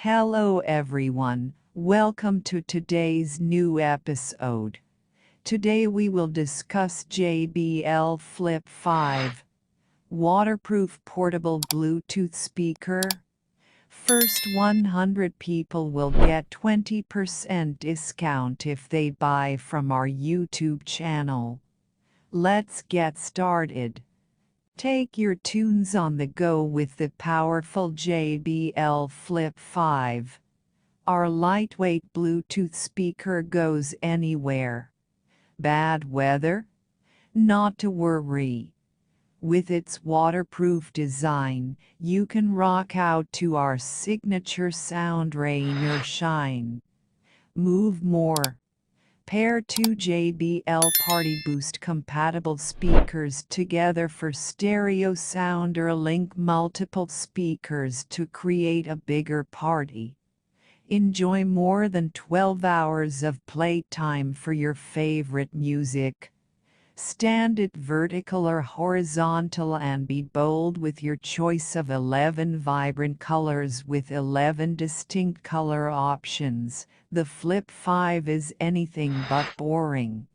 Hello everyone, welcome to today's new episode. Today we will discuss JBL Flip 5 waterproof portable Bluetooth speaker. First 100 people will get 20% discount if they buy from our YouTube channel. Let's get started. Take your tunes on the go with the powerful JBL Flip 5. Our lightweight Bluetooth speaker goes anywhere. Bad weather? Not to worry. With its waterproof design, you can rock out to our signature sound, rain or shine. Move more. Pair two JBL PartyBoost-compatible speakers together for stereo sound or link multiple speakers to create a bigger party. Enjoy more than 12 hours of playtime for your favorite music. Stand it vertical or horizontal and be bold with your choice of 11 vibrant colors with 11 distinct color options. The Flip 5 is anything but boring.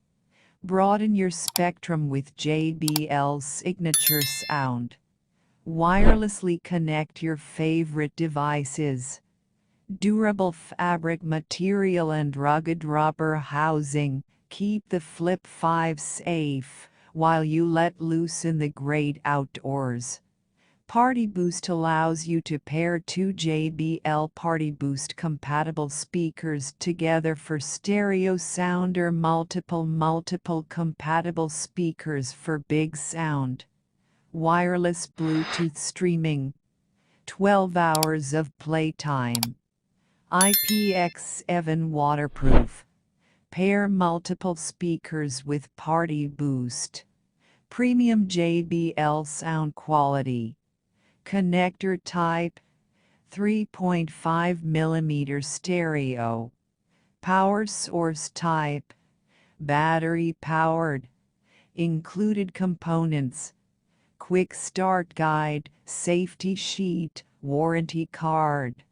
Broaden your spectrum with JBL's signature sound. Wirelessly connect your favorite devices. Durable fabric material and rugged rubber housing keep the Flip 5 safe while you let loose in the great outdoors. PartyBoost allows you to pair two JBL PartyBoost-compatible speakers together for stereo sound or multiple compatible speakers for big sound. Wireless Bluetooth streaming. 12 hours of playtime. IPX7 waterproof. Pair multiple speakers with PartyBoost. Premium JBL sound quality. Connector type 3.5mm stereo. Power source type battery powered. Included components: quick start guide, safety sheet, warranty card.